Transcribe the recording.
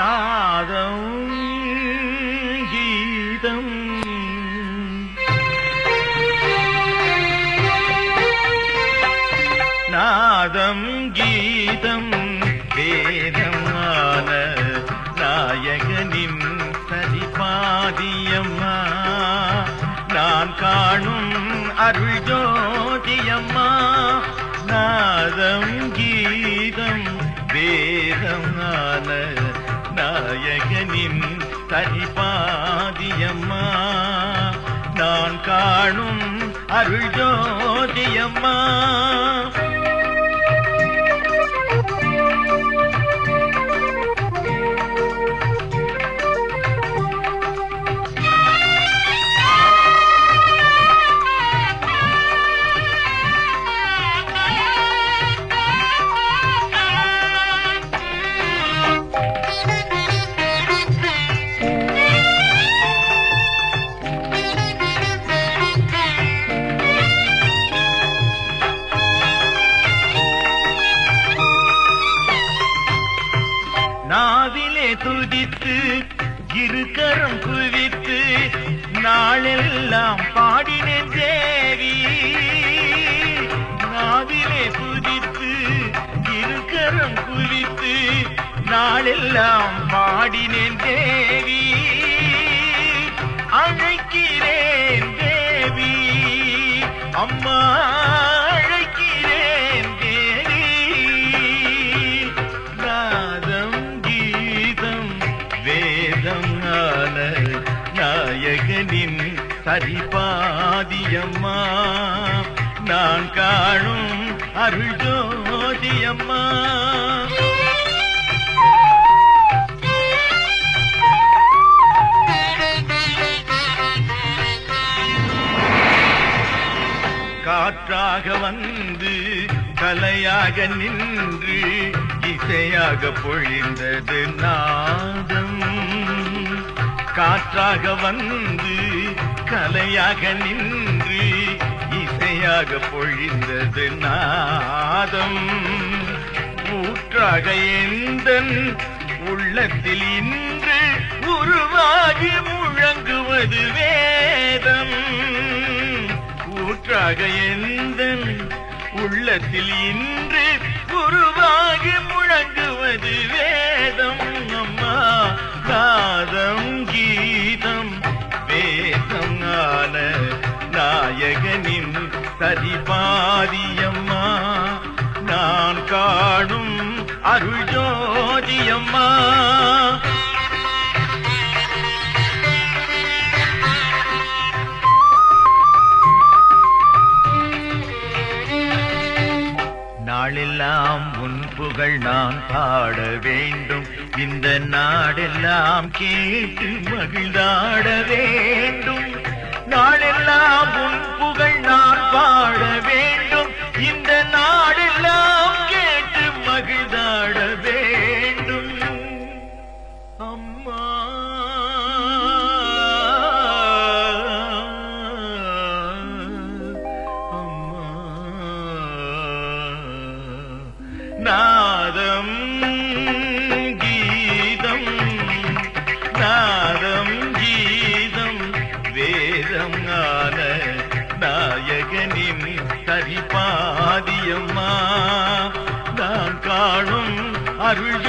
நாதம் கீதம் நாதம் கீதம் வேதமான நாயகனின் சரிபாதியம்மா நான் காணும் அருள் ஜோதியம்மா நாதம் கீதம் வேதமான நாயகனின் சரிபாதியம்மா நான் காணும் அருள் ஜோதியம்மா நாவிலே துதித்து இருக்கரம் குவித்து நாளெல்லாம் பாடினேன் தேவி நாவிலே துதித்து இருக்கரம் குவித்து நாளெல்லாம் பாடினேன் தேவி அழைக்கிறேன் தேவி அம்மா அழைக்கிறேன் தேவி நாதம் வேதமான நாயகனின் சரிபாதியம்மா நான் காணும் அருள் ஜோதியம்மா காற்றாக வந்து கலையாக நின்று இசையாக பொழிந்தது நாதம் காற்றாக வந்து கலையாக நின்று இசையாக பொழிந்தது நாதம் ஊற்றாக எந்தன் உள்ளத்தில் இன்று உருவாகி முழங்குவது வேதம் ஊற்றாக எந்தன் உள்ளத்தில் இன்று உருவாகி முழங்குவது வேதம் அம்மா நாதம் கீதம் வேதம் ஆன நாயகனின் சரிபாதியம்மா நான் காணும் அருள் ஜோதியம்மா நாளெல்லாம் உன் புகழ் நான் பாட வேண்டும் இந்த நாடெல்லாம் கேட்டு மகிழ்ந்தாட வேண்டும் நாளெல்லாம் உன் புகழ் நான் பாட வேண்டும் இந்த நாடெல்லாம் கேட்டு மகிழ்ந்தாட வேண்டும் அம்மா நாதம் கீதம் நாதம் கீதம் வேதம் ஆன நாயகனின் சரிபாதியம்மா நான் காணும் அருள்